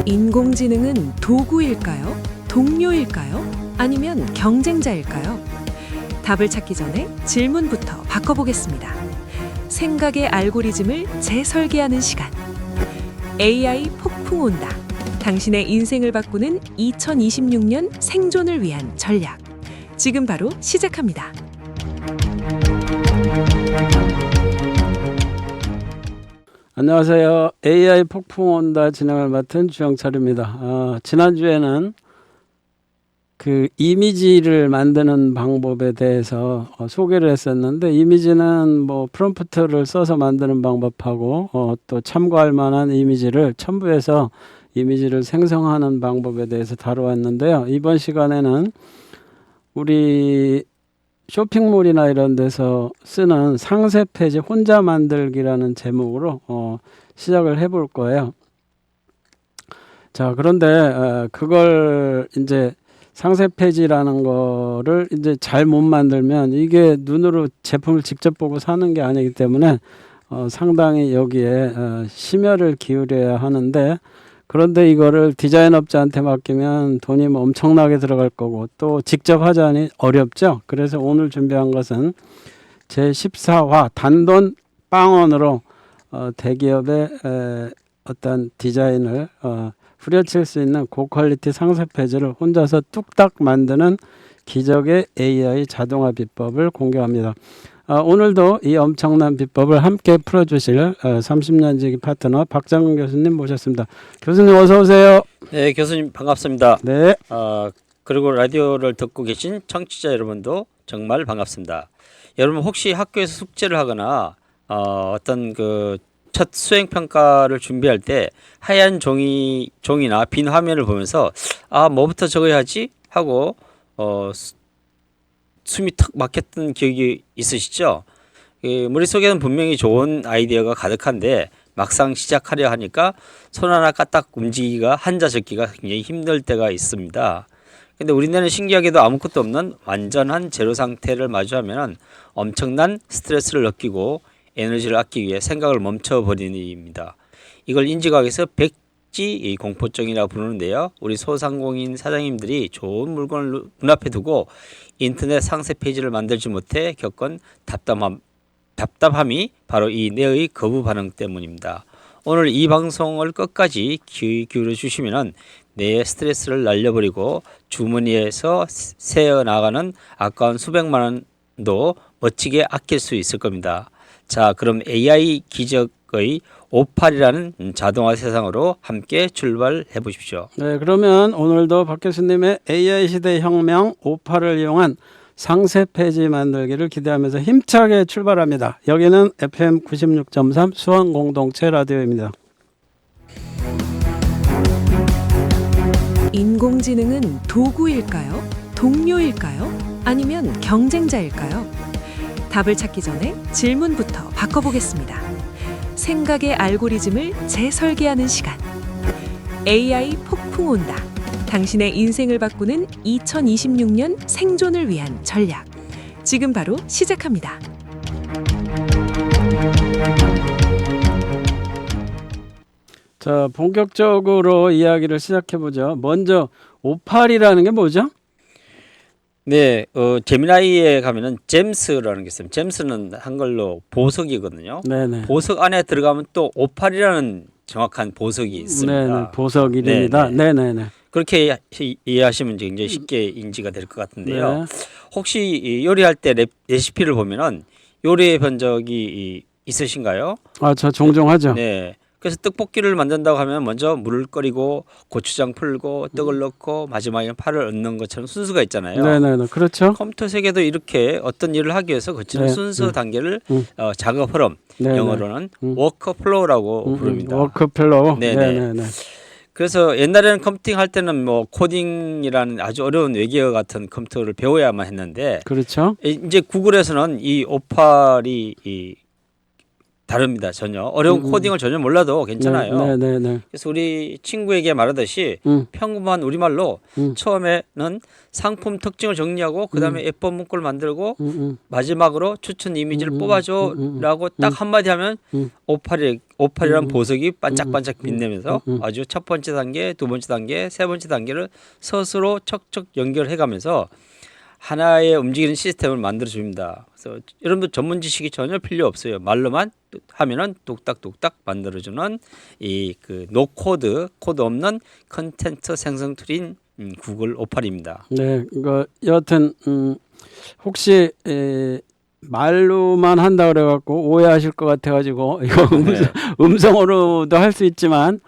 인공지능은 도구일까요? 동료일까요? 아니면 경쟁자일까요? 답을 찾기 전에 질문부터 바꿔보겠습니다. 생각의 알고리즘을 재설계하는 시간. AI 폭풍 온다. 당신의 인생을 바꾸는 2026년 생존을 위한 전략. 지금 바로 시작합니다. 안녕하세요. AI 폭풍 온다 진행을 맡은 주영철입니다. 지난주에는 그 이미지를 만드는 방법에 대해서 소개를 했었는데, 이미지는 뭐 프롬프트를 써서 만드는 방법하고 또 참고할 만한 이미지를 첨부해서 이미지를 생성하는 방법에 대해서 다루었는데요. 이번 시간에는 우리 쇼핑몰이나 이런 데서 쓰는 상세 페이지 혼자 만들기라는 제목으로 시작을 해볼 거예요. 자, 그런데 그걸 이제 상세 페이지라는 거를 이제 잘 못 만들면 이게 눈으로 제품을 직접 보고 사는 게 아니기 때문에 상당히 여기에 심혈을 기울여야 하는데, 그런데 이거를 디자인업자한테 맡기면 돈이 엄청나게 들어갈 거고 또 직접 하자니 어렵죠. 그래서 오늘 준비한 것은 제14화 단돈 빵원으로 대기업의 어떤 디자인을 후려칠 수 있는 고퀄리티 상세 페이지를 혼자서 뚝딱 만드는 기적의 AI 자동화 비법을 공개합니다. 오늘도 이 엄청난 비법을 함께 풀어주실 30년 지기 파트너 박장훈 교수님 모셨습니다. 교수님 어서 오세요. 네, 교수님 반갑습니다. 네. 그리고 라디오를 듣고 계신 청취자 여러분도 정말 반갑습니다. 여러분 혹시 학교에서 숙제를 하거나 어떤 그 첫 수행 평가를 준비할 때 하얀 종이나 빈 화면을 보면서 뭐부터 적어야 하지 하고 숨이 턱 막혔던 기억이 있으시죠? 머릿속에는 분명히 좋은 아이디어가 가득한데 막상 시작하려 하니까 손 하나 까딱 움직이기가 한자 적기가 굉장히 힘들 때가 있습니다. 근데 우리나라는 신기하게도 아무것도 없는 완전한 제로 상태를 마주하면 엄청난 스트레스를 느끼고 에너지를 아끼기 위해 생각을 멈춰버리는 일입니다. 이걸 인지과학에서 백지 공포증이라고 부르는데요. 우리 소상공인 사장님들이 좋은 물건을 눈앞에 두고 인터넷 상세 페이지를 만들지 못해 겪은 답답함이 바로 이 뇌의 거부 반응 때문입니다. 오늘 이 방송을 끝까지 귀 기울여 주시면 뇌의 스트레스를 날려버리고 주머니에서 새어나가는 아까운 수백만 원도 멋지게 아낄 수 있을 겁니다. 자, 그럼 AI 기적의 58이라는 자동화 세상으로 함께 출발해 보십시오. 네, 그러면 오늘도 박 교수님의 AI 시대 혁명 58을 이용한 상세 페이지 만들기를 기대하면서 힘차게 출발합니다. 여기는 FM 96.3 수원 공동체 라디오입니다. 인공지능은 도구일까요? 동료일까요? 아니면 경쟁자일까요? 답을 찾기 전에 질문부터 바꿔보겠습니다. 생각의 알고리즘을 재설계하는 시간. AI 폭풍 온다. 당신의 인생을 바꾸는 2026년 생존을 위한 전략. 지금 바로 시작합니다. 자, 본격적으로 이야기를 시작해보죠. 먼저 58이라는 게 뭐죠? 네, 제미나이에 가면은 잼스라는 게 있어요. 잼스는 한글로 보석이거든요. 네네. 보석 안에 들어가면 또 58이라는 정확한 보석이 있습니다. 네네. 보석 이름이다. 네네네. 그렇게 이해하시면 굉장히 쉽게 인지가 될 것 같은데요. 네. 혹시 요리할 때 레시피를 보면은 요리해 본 적이 있으신가요? 저 종종 하죠. 네. 그래서 떡볶이를 만든다고 하면 먼저 물을 끓이고 고추장 풀고 떡을 넣고 마지막에 파를 얹는 것처럼 순서가 있잖아요. 네네네. 그렇죠. 컴퓨터 세계도 이렇게 어떤 일을 하기 위해서 거치는 순서 단계를 작업 흐름, 영어로는 워크플로우라고 부릅니다. 워크플로우. 네네. 그래서 옛날에는 컴퓨팅 할 때는 뭐 코딩이라는 아주 어려운 외계어 같은 컴퓨터를 배워야만 했는데, 그렇죠. 이제 구글에서는 이 오팔이 다릅니다. 전혀 어려운 코딩을 전혀 몰라도 괜찮아요. 네, 네, 네. 그래서 우리 친구에게 말하듯이 평범한 우리말로 처음에는 상품 특징을 정리하고 그다음에 예쁜 문구를 만들고 마지막으로 추천 이미지를 뽑아줘라고 딱 한마디 하면 오팔이란 보석이 반짝반짝 빛내면서 아주 첫 번째 단계, 두 번째 단계, 세 번째 단계를 스스로 척척 연결해가면서 하나의 움직이는 시스템을 만들어 줍니다. 그래서 여러분들 전문 지식이 전혀 필요 없어요. 말로만 하면은 뚝딱뚝딱 만들어주는 이 그 노코드 코드 없는 컨텐츠 생성 툴인 구글 오팔입니다. 네, 이거 여하튼 혹시 말로만 한다 그래갖고 오해하실 것 같아가지고 이거 음성으로도 할 수 있지만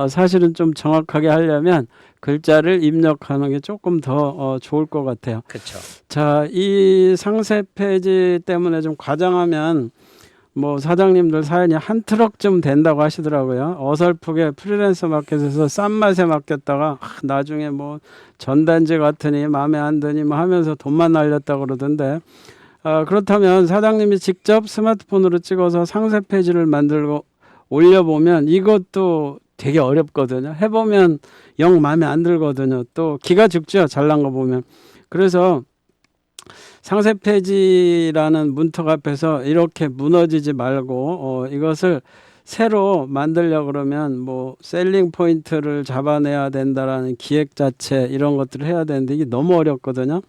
사실은 좀 정확하게 하려면 글자를 입력하는 게 조금 더 좋을 것 같아요. 그렇죠. 자, 이 상세 페이지 때문에 좀 과장하면 뭐 사장님들 사연이 한 트럭쯤 된다고 하시더라고요. 어설프게 프리랜서 마켓에서 싼 맛에 맡겼다가 나중에 뭐 전단지 같으니 마음에 안 드니 뭐 하면서 돈만 날렸다 그러던데 그렇다면 사장님이 직접 스마트폰으로 찍어서 상세 페이지를 만들고 올려보면 이것도 되게 어렵거든요. 해보면 영 마음에 안 들거든요. 또 기가 죽죠. 잘난 거 보면. 그래서 상세 페이지라는 문턱 앞에서 이렇게 무너지지 말고 이것을 새로 만들려고 그러면 뭐 셀링 포인트를 잡아내야 된다라는 기획 자체 이런 것들을 해야 되는데 이게 너무 어렵거든요.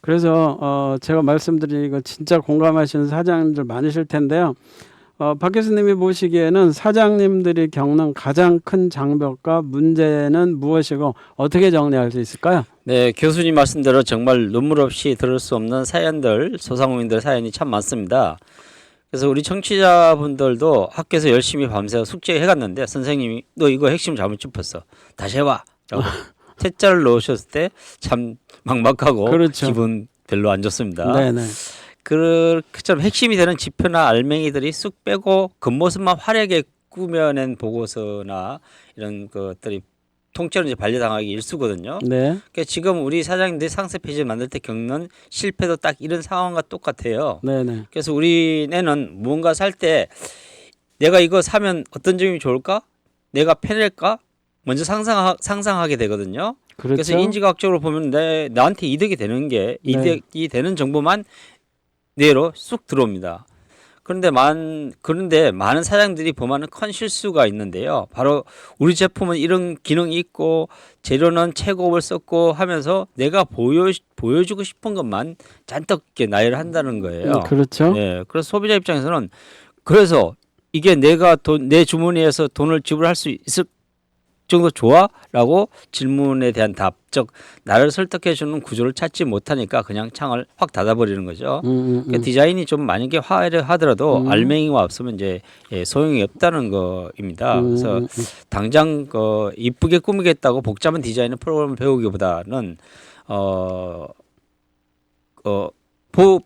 그래서 제가 말씀드린 이거 진짜 공감하시는 사장님들 많으실 텐데요. 박 교수님이 보시기에는 사장님들이 겪는 가장 큰 장벽과 문제는 무엇이고 어떻게 정리할 수 있을까요? 네, 교수님 말씀대로 정말 눈물 없이 들을 수 없는 사연들, 소상공인들 사연이 참 많습니다. 그래서 우리 청취자분들도 학교에서 열심히 밤새 숙제 해갔는데 선생님이 너 이거 핵심 잘못 짚었어. 다시 해봐. 라고 퇴짜를 넣으셨을 때 참 막막하고 그렇죠. 기분 별로 안 좋습니다. 네네. 그처럼 핵심이 되는 지표나 알맹이들이 쑥 빼고 겉모습만 화려하게 꾸며낸 보고서나 이런 것들이 통째로 이제 반려당하기 일쑤거든요. 네. 그러니까 지금 우리 사장님들이 상세 페이지 만들 때 겪는 실패도 딱 이런 상황과 똑같아요. 네네. 그래서 우리네는 무언가 살 때 내가 이거 사면 어떤 점이 좋을까? 내가 편할까? 먼저 상상하게 되거든요. 그렇죠. 그래서 인지과학적으로 보면 나한테 이득이 되는 게 이득이 되는 정보만 뇌로 쑥 들어옵니다. 그런데 많은 사장들이 범하는 큰 실수가 있는데요. 바로 우리 제품은 이런 기능이 있고 재료는 최고급을 썼고 하면서 내가 보여주고 싶은 것만 잔뜩 이렇게 나열을 한다는 거예요. 그렇죠. 네, 그래서 소비자 입장에서는 그래서 이게 내가 내 주머니에서 돈을 지불할 수 있을 정도 좋아? 라고 질문에 대한 답, 즉 나를 설득해주는 구조를 찾지 못하니까 그냥 창을 확 닫아버리는 거죠. 그러니까 디자인이 좀 만약에 화려하더라도 알맹이가 없으면 이제 소용이 없다는 거입니다. 그래서 당장 이쁘게 꾸미겠다고 복잡한 디자인 프로그램을 배우기보다는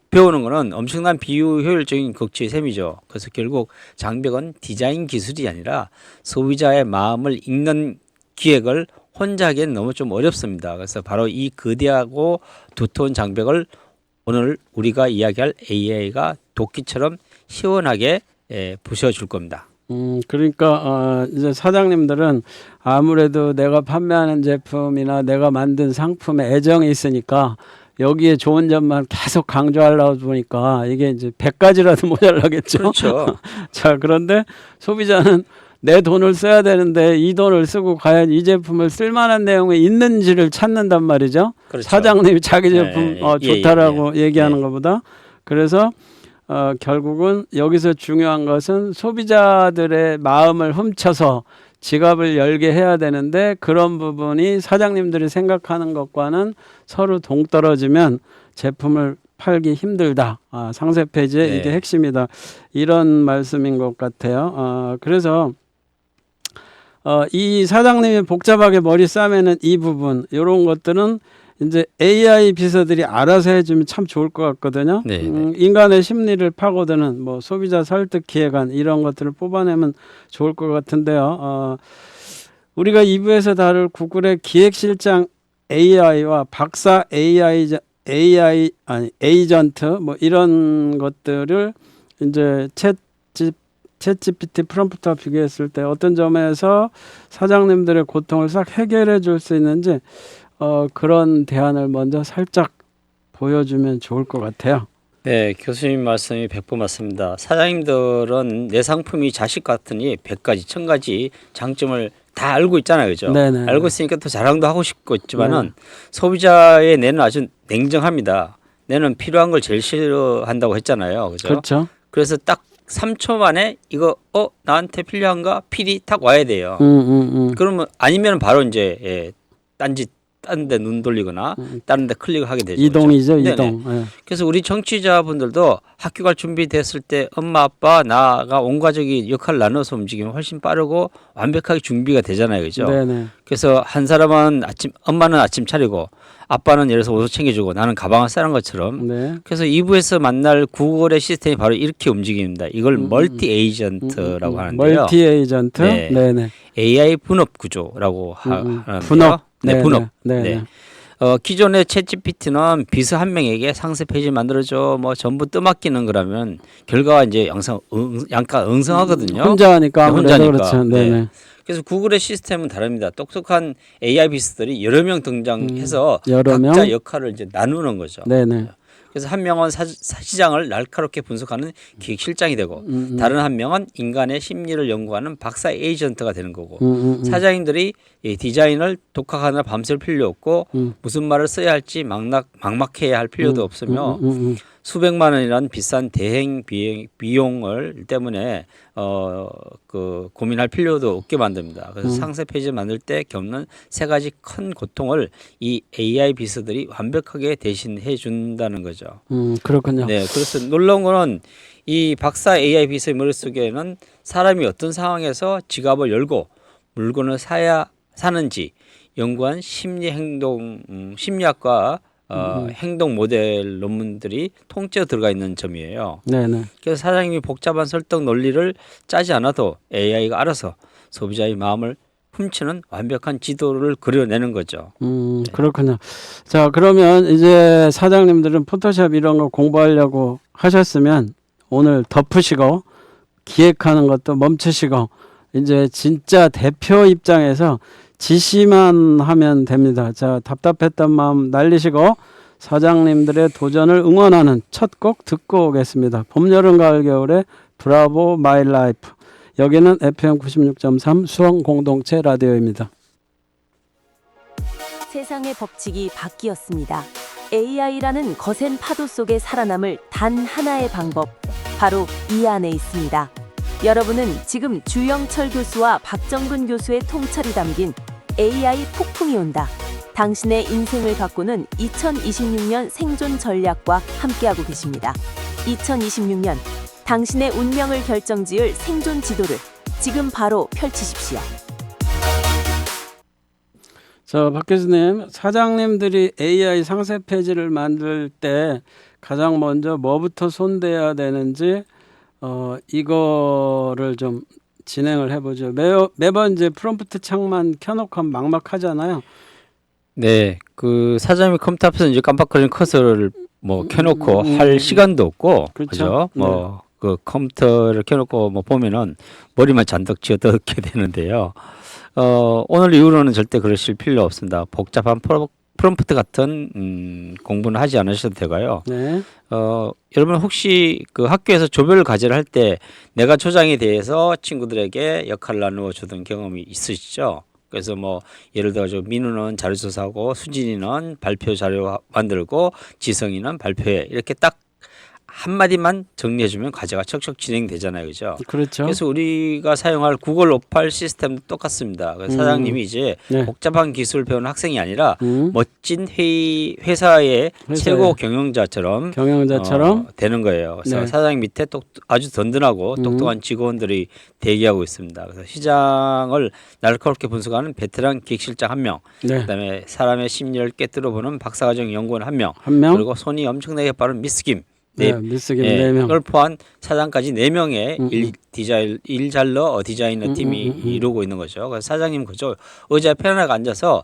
배우는 거는 엄청난 비효율적인 극치의 셈이죠. 그래서 결국 장벽은 디자인 기술이 아니라 소비자의 마음을 읽는 기획을 혼자 하기엔 너무 좀 어렵습니다. 그래서 바로 이 거대하고 두터운 장벽을 오늘 우리가 이야기할 AI가 도끼처럼 시원하게 부셔줄 겁니다. 그러니까 이제 사장님들은 아무래도 내가 판매하는 제품이나 내가 만든 상품에 애정이 있으니까 여기에 좋은 점만 계속 강조하려고 보니까 이게 이제 100가지라도 모자라겠죠. 그렇죠. 자, 그런데 소비자는 내 돈을 써야 되는데 이 돈을 쓰고 과연 이 제품을 쓸만한 내용이 있는지를 찾는단 말이죠. 그렇죠. 사장님이 자기 제품 좋다라고 얘기하는 것보다. 그래서 결국은 여기서 중요한 것은 소비자들의 마음을 훔쳐서 지갑을 열게 해야 되는데 그런 부분이 사장님들이 생각하는 것과는 서로 동떨어지면 제품을 팔기 힘들다. 상세 페이지에 이게 핵심이다. 이런 말씀인 것 같아요. 그래서 이 사장님이 복잡하게 머리 싸매는 이 부분 이런 것들은 이제 AI 비서들이 알아서 해주면 참 좋을 것 같거든요. 인간의 심리를 파고드는 뭐 소비자 설득 기획안 이런 것들을 뽑아내면 좋을 것 같은데요. 우리가 2부에서 다룰 구글의 기획실장 AI와 박사 AI 에이전트 뭐 이런 것들을 이제 챗GPT 프롬프트와 비교했을 때 어떤 점에서 사장님들의 고통을 싹 해결해 줄 수 있는지 그런 대안을 먼저 살짝 보여주면 좋을 것 같아요. 네, 교수님 말씀이 100% 맞습니다. 사장님들은 내 상품이 자식 같으니 100가지, 1000가지 장점을 다 알고 있잖아요. 그죠? 네네. 알고 있으니까 또 자랑도 하고 싶고 있지만은 소비자의 뇌는 아주 냉정합니다. 뇌는 필요한 걸 제일 싫어한다고 했잖아요. 그죠? 그렇죠. 그래서 딱 3초 만에 이거 나한테 필요한가? 필이 탁 와야 돼요. 그러면 아니면 바로 이제 딴짓 딴 데 눈 돌리거나 다른 데 클릭을 하게 되죠. 이동이죠, 그렇죠? 이동. 네. 그래서 우리 청취자분들도 학교 갈 준비됐을 때 엄마 아빠 나가 온 가족이 역할을 나눠서 움직이면 훨씬 빠르고 완벽하게 준비가 되잖아요. 그죠? 네네. 그래서 한 사람은 엄마는 아침 차리고 아빠는 예를 들어서 옷을 챙겨주고 나는 가방을 싸는 것처럼 네. 그래서 2부에서 만날 구글의 시스템이 바로 이렇게 움직입니다. 이걸 멀티 에이전트라고 하는데요. 멀티 에이전트. 네. 네네. AI 분업 구조라고 하는데요. 분업. 네, 분업. 네네. 네. 기존의 챗GPT는 비서 한 명에게 상세 페이지 만들어줘 뭐 전부 떠맡기는 거라면 결과가 이제 양가 응성하거든요. 혼자 하니까 네, 혼자 아무래도 하니까. 그렇죠. 네네. 네. 그래서 구글의 시스템은 다릅니다. 똑똑한 AI 비서들이 여러 명 등장해서 여러 각자 명? 역할을 이제 나누는 거죠. 네네. 그래서 한 명은 시장을 날카롭게 분석하는 기획실장이 되고 다른 한 명은 인간의 심리를 연구하는 박사 에이전트가 되는 거고 사장님들이 이 디자인을 독학하느라 밤샐 필요 없고 무슨 말을 써야 할지 막막해야 할 필요도 없으며 수백만 원이라는 비싼 대행 비용을 때문에 그 고민할 필요도 없게 만듭니다. 그래서 상세 페이지 만들 때 겪는 세 가지 큰 고통을 이 AI 비서들이 완벽하게 대신해 준다는 거죠. 그렇군요. 네, 그래서 놀라운 거는 이 박사 AI 비서의 머릿속에는 사람이 어떤 상황에서 지갑을 열고 물건을 사는지 연구한 심리학과 행동 모델 논문들이 통째로 들어가 있는 점이에요. 네네. 그래서 사장님이 복잡한 설득 논리를 짜지 않아도 AI가 알아서 소비자의 마음을 훔치는 완벽한 지도를 그려내는 거죠. 그렇군요. 자, 그러면 이제 사장님들은 포토샵 이런 거 공부하려고 하셨으면 오늘 덮으시고 기획하는 것도 멈추시고 이제 진짜 대표 입장에서 지시만 하면 됩니다. 자, 답답했던 마음 날리시고 사장님들의 도전을 응원하는 첫 곡 듣고 오겠습니다. 봄, 여름, 가을, 겨울의 브라보 마이 라이프. 여기는 FM 96.3 수원 공동체 라디오입니다. 세상의 법칙이 바뀌었습니다. AI라는 거센 파도 속에 살아남을 단 하나의 방법, 바로 이 안에 있습니다. 여러분은 지금 주영철 교수와 박정근 교수의 통찰이 담긴 AI 폭풍이 온다. 당신의 인생을 바꾸는 2026년 생존 전략과 함께하고 계십니다. 2026년 당신의 운명을 결정지을 생존 지도를 지금 바로 펼치십시오. 자, 박 교수님, 사장님들이 AI 상세 페이지를 만들 때 가장 먼저 뭐부터 손대야 되는지 이거를 좀 진행을 해보죠. 매번 이제 프롬프트 창만 켜놓고 하면 막막하잖아요. 네, 그 사장님이 컴퓨터 앞에서 이제 깜빡거리는 커서를 뭐 켜놓고 할 시간도 없고, 그렇죠. 그죠? 뭐 그 컴퓨터를 켜놓고 뭐 보면은 머리만 잔뜩 쥐어뜯게 되는데요. 오늘 이후로는 절대 그러실 필요 없습니다. 복잡한 프롬프트 같은 공부는 하지 않으셔도 되고요. 네. 여러분 혹시 그 학교에서 조별 과제를 할 때 내가 조장에 대해서 친구들에게 역할을 나누어 주던 경험이 있으시죠? 그래서 뭐 예를 들어 민우는 자료 조사하고 수진이는 발표 자료 만들고 지성이는 발표해 이렇게 딱 한마디만 정리해주면 과제가 척척 진행되잖아요, 그죠? 그렇죠. 그래서 우리가 사용할 구글 오팔 시스템도 똑같습니다. 그래서 사장님이 이제 네. 복잡한 기술을 배우는 학생이 아니라 멋진 회사의 최고 경영자처럼 되는 거예요. 그래서 네. 사장님 밑에 아주 든든하고 똑똑한 직원들이 대기하고 있습니다. 그래서 시장을 날카롭게 분석하는 베테랑 기획실장 1명, 네. 그다음에 사람의 심리를 꿰뚫어보는 박사과정 연구원 1명, 한 명. 그리고 손이 엄청나게 빠른 미스 김 미스김 4명. 을 포함한 사장까지 4명의 디자이너 팀이 이루고 있는 거죠. 그래서 사장님 그저 의자에 편안하게 앉아서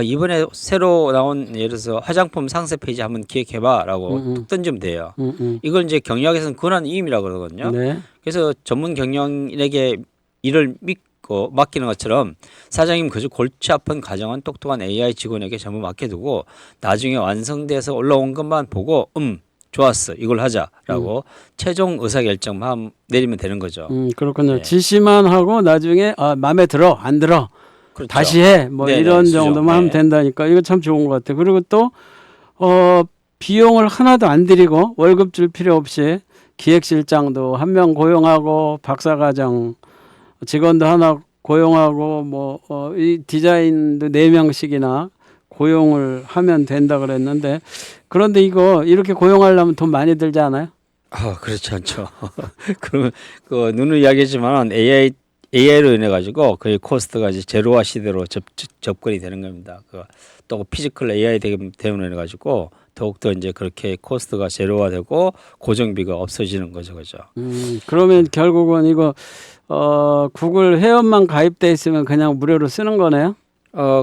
이번에 새로 나온 예를 들어서 화장품 상세 페이지 한번 기획해봐라고 툭 던지면 돼요. 이걸 이제 경영학에서는 권한 이임이라고 그러거든요. 네. 그래서 전문 경영인에게 일을 믿고 맡기는 것처럼 사장님 그저 골치 아픈 과정은 똑똑한 AI 직원에게 전부 맡겨두고 나중에 완성돼서 올라온 것만 보고 좋았어 이걸 하자라고 최종 의사결정만 내리면 되는 거죠. 그렇군요. 네. 지시만 하고 나중에 마음에 들어 안 들어 그렇죠. 다시 해 뭐 네네, 이런 수정. 정도만 하면 된다니까 이거 참 좋은 것 같아요. 그리고 또 비용을 하나도 안 들이고 월급 줄 필요 없이 기획실장도 한 명 고용하고 박사과정 직원도 하나 고용하고 이 디자인도 4명씩이나 고용을 하면 된다 그랬는데 그런데 이거 이렇게 고용하려면 돈 많이 들지 않아요? 그렇지 않죠. 그러면 그 눈을 이야기했지만 AI로 인해 가지고 거의 코스트가 이제 제로화 시대로 접근이 되는 겁니다. 또 피지컬 AI 때문에 가지고 더욱더 이제 그렇게 코스트가 제로화되고 고정비가 없어지는 거죠, 그죠? 그러면 결국은 이거 구글 회원만 가입돼 있으면 그냥 무료로 쓰는 거네요?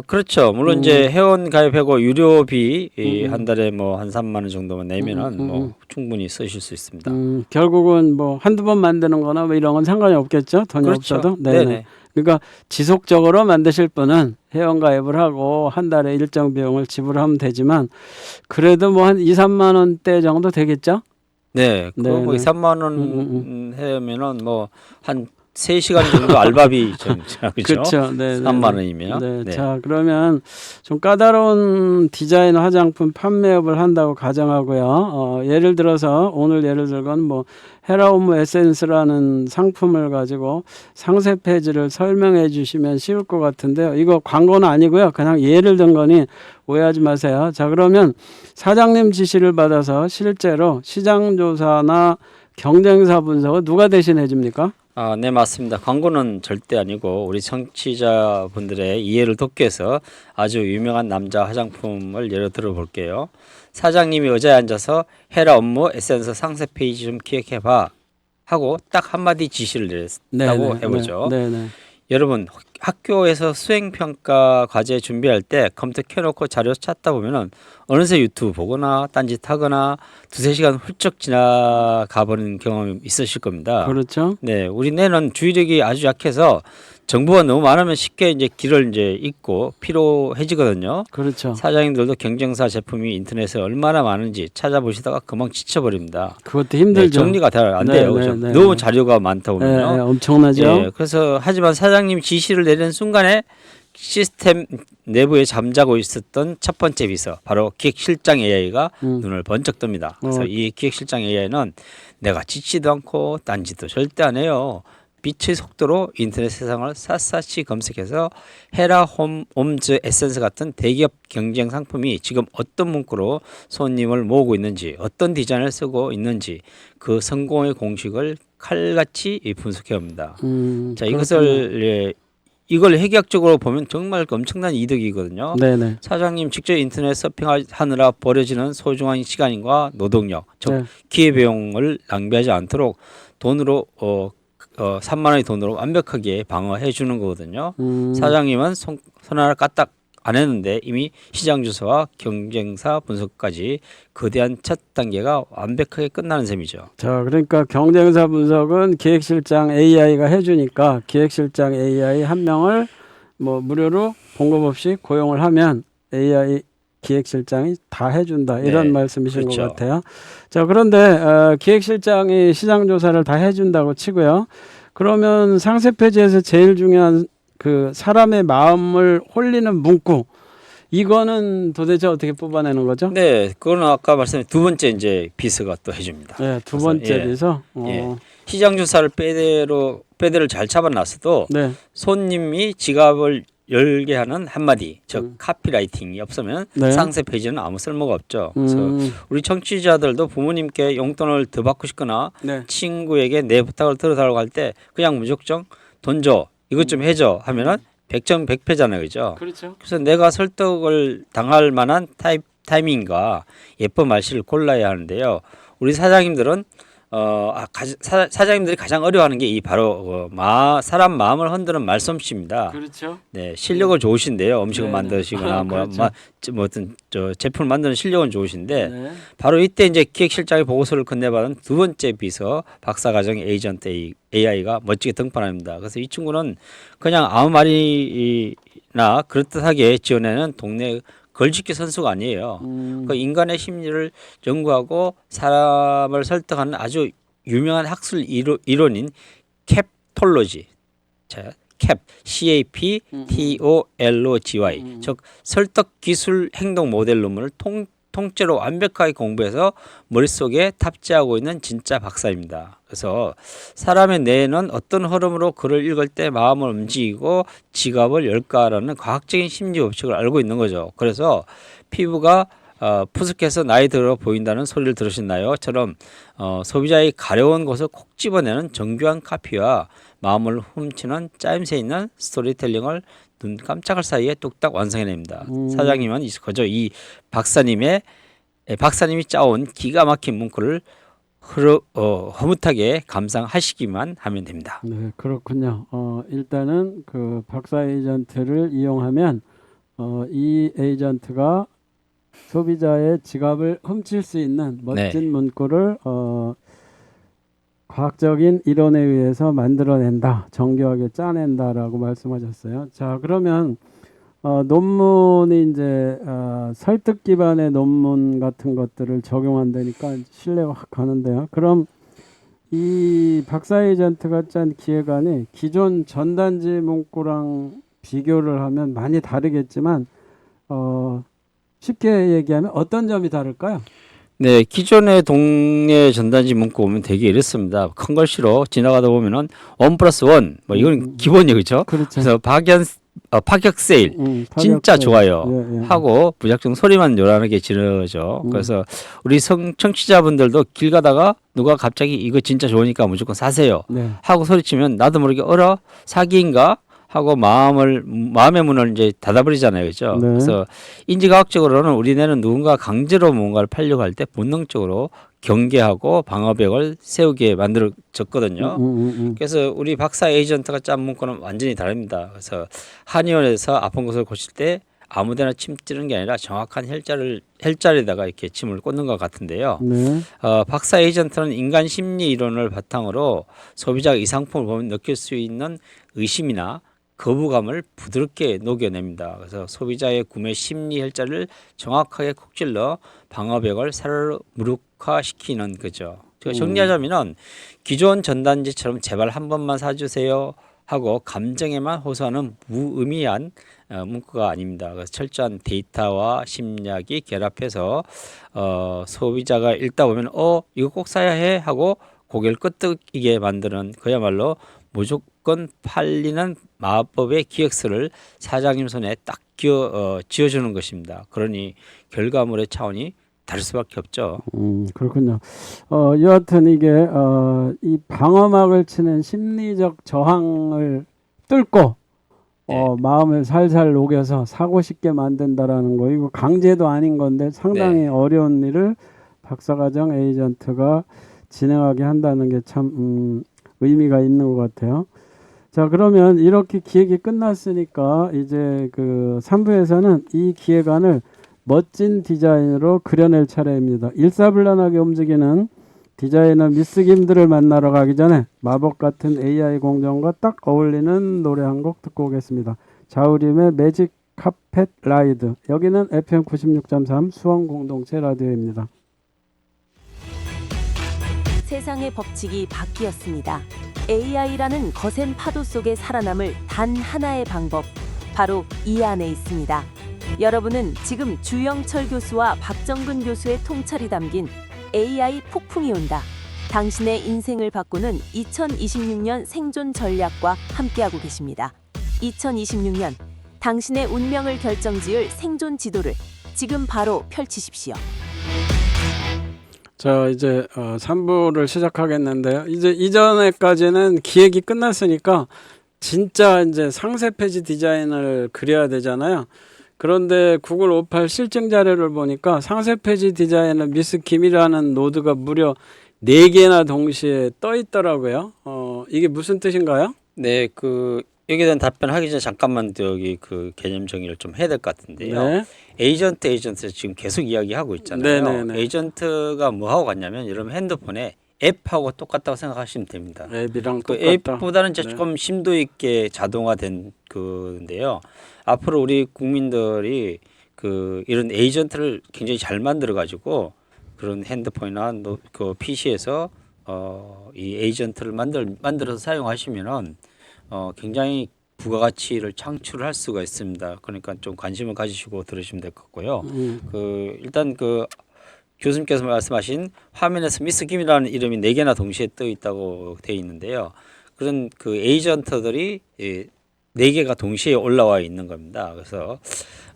그렇죠. 물론 이제 회원 가입하고 유료비 한 달에 뭐 한 3만 원 정도만 내면은 뭐 충분히 쓰실 수 있습니다. 결국은 뭐 한두 번 만드는 거나 뭐 이런 건 상관이 없겠죠? 돈이 그렇죠. 없어도? 네네. 그러니까 지속적으로 만드실 분은 회원 가입을 하고 한 달에 일정 비용을 지불하면 되지만 그래도 뭐 한 2, 3만 원대 정도 되겠죠? 네. 그거 뭐 2, 3만 원 하면은 뭐 한 3시간 정도 알바비 좀 그렇죠? 그렇죠. 네, 3만 원이면. 네. 네. 자, 그러면 좀 까다로운 디자인 화장품 판매업을 한다고 가정하고요. 예를 들어서 오늘 예를 들건 뭐 헤라홈 에센스라는 상품을 가지고 상세 페이지를 설명해 주시면 쉬울 것 같은데요. 이거 광고는 아니고요. 그냥 예를 든 거니 오해하지 마세요. 자, 그러면 사장님 지시를 받아서 실제로 시장 조사나 경쟁사 분석은 누가 대신해 줍니까? 네, 맞습니다. 광고는 절대 아니고 우리 청취자분들의 이해를 돕기 위해서 아주 유명한 남자 화장품을 예로 들어볼게요. 사장님이 의자에 앉아서 헤라 업무 에센스 상세 페이지 좀 기획해봐 하고 딱 한마디 지시를 내렸다고 해보죠. 네네. 여러분 학교에서 수행평가 과제 준비할 때 컴퓨터 켜놓고 자료 찾다 보면은 어느새 유튜브 보거나 딴짓 하거나 2-3시간 훌쩍 지나가 버리는 경험이 있으실 겁니다. 그렇죠. 네, 우리 뇌는 주의력이 아주 약해서 정보가 너무 많으면 쉽게 이제 길을 이제 잊고 피로해지거든요. 그렇죠. 사장님들도 경쟁사 제품이 인터넷에 얼마나 많은지 찾아보시다가 금방 지쳐버립니다. 그것도 힘들죠. 네, 정리가 잘 안 돼요. 그렇죠? 너무 자료가 많다 보면요. 네, 엄청나죠. 네, 그래서 하지만 사장님 지시를 내리는 순간에 시스템 내부에 잠자고 있었던 첫 번째 비서 바로 기획실장 AI가 눈을 번쩍 뜹니다. 그래서 이 기획실장 AI는 내가 지치도 않고 딴짓도 절대 안 해요. 빛의 속도로 인터넷 세상을 샅샅이 검색해서 헤라 홈즈 에센스 같은 대기업 경쟁 상품이 지금 어떤 문구로 손님을 모으고 있는지 어떤 디자인을 쓰고 있는지 그 성공의 공식을 칼같이 분석해 옵니다. 자, 이걸 핵약적으로 보면 정말 엄청난 이득이거든요. 네네. 사장님 직접 인터넷 서핑하느라 버려지는 소중한 시간과 노동력, 즉 네. 기회비용을 낭비하지 않도록 돈으로 3만 원의 돈으로 완벽하게 방어해 주는 거거든요. 사장님은 손 하나 까딱 안 했는데 이미 시장 조사와 경쟁사 분석까지 거대한 첫 단계가 완벽하게 끝나는 셈이죠. 자, 그러니까 경쟁사 분석은 기획실장 AI가 해주니까 기획실장 AI 한 명을 뭐 무료로 봉급 없이 고용을 하면 AI 기획실장이 다 해준다 이런 네, 말씀이신 그렇죠. 것 같아요. 자, 그런데 기획실장이 시장 조사를 다 해준다고 치고요. 그러면 상세 페이지에서 제일 중요한 그 사람의 마음을 홀리는 문구 이거는 도대체 어떻게 뽑아내는 거죠? 네, 그거는 아까 말씀드린 두 번째 이제 비서가 또 해줍니다. 네, 두 번째 예. 비서. 예. 시장 조사를 빼대를 잘 잡아놨어도 네. 손님이 지갑을 열게 하는 한마디, 즉 카피라이팅이 없으면 네. 상세 페이지는 아무 쓸모가 없죠. 그래서 우리 청취자들도 부모님께 용돈을 더 받고 싶거나 네. 친구에게 내 부탁을 들어달라고 할 때 그냥 무작정 돈 줘, 이것 좀 해줘 하면은 100점 100패잖아요, 그죠? 그렇죠. 그래서 내가 설득을 당할 만한 타이밍과 예쁜 말씨를 골라야 하는데요. 우리 사장님들은 사장님들이 가장 어려워하는 게 이 바로 사람 마음을 흔드는 말솜씨입니다. 그렇죠. 네, 실력은 좋으신데요. 음식을 네네. 만드시거나 그렇죠. 뭐 어떤 제품을 만드는 실력은 좋으신데 네. 바로 이때 이제 기획실장의 보고서를 건네받은 두 번째 비서 박사과정 에이전트 AI가 멋지게 등판합니다. 그래서 이 친구는 그냥 아무 말이나 그럴듯하게 지어내는 동네 걸짓기 선수가 아니에요. 그 인간의 심리를 연구하고 사람을 설득하는 아주 유명한 학술 이론인 캡톨로지, CAPTOLOGY, 즉 설득 기술 행동 모델 논문을 통째로 완벽하게 공부해서 머릿속에 탑재하고 있는 진짜 박사입니다. 그래서 사람의 뇌는 어떤 흐름으로 글을 읽을 때 마음을 움직이고 지갑을 열까라는 과학적인 심리 법칙을 알고 있는 거죠. 그래서 피부가 푸석해서 나이 들어 보인다는 소리를 들으셨나요?처럼 소비자의 가려운 것을 콕 집어내는 정교한 카피와 마음을 훔치는 짜임새 있는 스토리텔링을 눈 깜짝할 사이에 뚝딱 완성해냅니다. 사장님은 그저 이 박사님이 짜온 기가 막힌 문구를 허무하게 감상하시기만 하면 됩니다. 네, 그렇군요. 일단은 그 박사 에이전트를 이용하면 이 에이전트가 소비자의 지갑을 훔칠 수 있는 멋진 문구를 과학적인 이론에 의해서 만들어낸다, 정교하게 짜낸다라고 말씀하셨어요. 자, 그러면 논문이 이제 설득 기반의 논문 같은 것들을 적용한다니까 신뢰가 확 가는데요. 그럼 이 박사 에이전트가 짠 기획안이 기존 전단지 문구랑 비교를 하면 많이 다르겠지만 쉽게 얘기하면 어떤 점이 다를까요? 네, 기존의 동네 전단지 문구 보면 되게 이렇습니다. 큰 글씨로 지나가다 보면은 1+1, 뭐 이건 기본이에요, 그렇죠? 그렇죠. 그래서 파격 세일, 진짜 타격 좋아요. 예, 예. 하고 무작정 소리만 요란하게 지르죠. 그래서 우리 청취자분들도 길 가다가 누가 갑자기 이거 진짜 좋으니까 무조건 사세요 네. 하고 소리치면 나도 모르게 사기인가 하고 마음의 문을 이제 닫아버리잖아요, 그렇죠? 네. 그래서 인지과학적으로는 우리 뇌는 누군가 강제로 뭔가를 팔려고 할 때 본능적으로 경계하고 방어벽을 세우게 만들어졌거든요. 그래서 우리 박사 에이전트가 짠 문구는 완전히 다릅니다. 그래서 한의원에서 아픈 것을 고칠 때 아무데나 침 찌르는 게 아니라 정확한 혈자리에다가 이렇게 침을 꽂는 것 같은데요. 네. 박사 에이전트는 인간 심리 이론을 바탕으로 소비자가 이 상품을 보면 느낄 수 있는 의심이나 거부감을 부드럽게 녹여냅니다. 그래서 소비자의 구매 심리 혈자를 정확하게 콕 찔러 방어벽을 사르르 무력화시키는 거죠. 정리하자면은 기존 전단지처럼 제발 한 번만 사주세요 하고 감정에만 호소하는 무의미한 문구가 아닙니다. 그래서 철저한 데이터와 심리학이 결합해서 소비자가 읽다 보면 이거 꼭 사야 해 하고 고개를 끄덕이게 만드는 그야말로 무조건 팔리는 마법의 기획서를 사장님 손에 딱 쥐어주는 것입니다. 그러니 결과물의 차원이 다를 수밖에 없죠. 그렇군요. 여하튼 이게 이 방어막을 치는 심리적 저항을 뚫고 마음을 살살 녹여서 사고 싶게 만든다라는 거, 이거 강제도 아닌 건데 상당히 어려운 일을 박사과정 에이전트가 진행하게 한다는 게 참 의미가 있는 것 같아요. 자, 그러면 이렇게 기획이 끝났으니까 이제 그 3부에서는 이 기획안을 멋진 디자인으로 그려낼 차례입니다. 일사불란하게 움직이는 디자이너 미스 김들을 만나러 가기 전에 마법 같은 AI 공정과 딱 어울리는 노래 한 곡 듣고 오겠습니다. 자우림의 매직 카펫 라이드. 여기는 FM 96.3 수원 공동체 라디오입니다. 세상의 법칙이 바뀌었습니다. AI라는 거센 파도 속에 살아남을 단 하나의 방법, 바로 이 안에 있습니다. 여러분은 지금 주영철 교수와 박정근 교수의 통찰이 담긴 AI 폭풍이 온다, 당신의 인생을 바꾸는 2026년 생존 전략과 함께하고 계십니다. 2026년 당신의 운명을 결정지을 생존 지도를 지금 바로 펼치십시오. 자, 이제 3부를 시작하겠는데요. 이제 이전에까지는 기획이 끝났으니까 진짜 이제 상세 페이지 디자인을 그려야 되잖아요. 그런데 구글 58 실증 자료를 보니까 상세 페이지 디자인은 미스 김이라는 노드가 무려 4개나 동시에 떠 있더라고요. 이게 무슨 뜻인가요? 네, 그 여기에 대한 답변하기 전에 잠깐만 여기 그 개념 정의를 좀 해야 될 것 같은데요. 네. 에이전트 지금 계속 이야기하고 있잖아요. 네네네. 에이전트가 뭐 하고 같냐면 여러분 핸드폰에 앱하고 똑같다고 생각하시면 됩니다. 앱이랑 그 똑같다. 앱보다는 이제 네. 조금 심도 있게 자동화된 그인데요. 앞으로 우리 국민들이 그 이런 에이전트를 굉장히 잘 만들어 가지고 그런 핸드폰이나 그 PC에서 이 에이전트를 만들어서 사용하시면은 굉장히 부가가치를 창출할 수가 있습니다. 그러니까 좀 관심을 가지시고 들으시면 될 것 같고요. 그 일단 그 교수님께서 말씀하신 화면에서 미스 김이라는 이름이 4개나 동시에 떠 있다고 되어 있는데요. 그런 그 에이전트들이 4개가 동시에 올라와 있는 겁니다. 그래서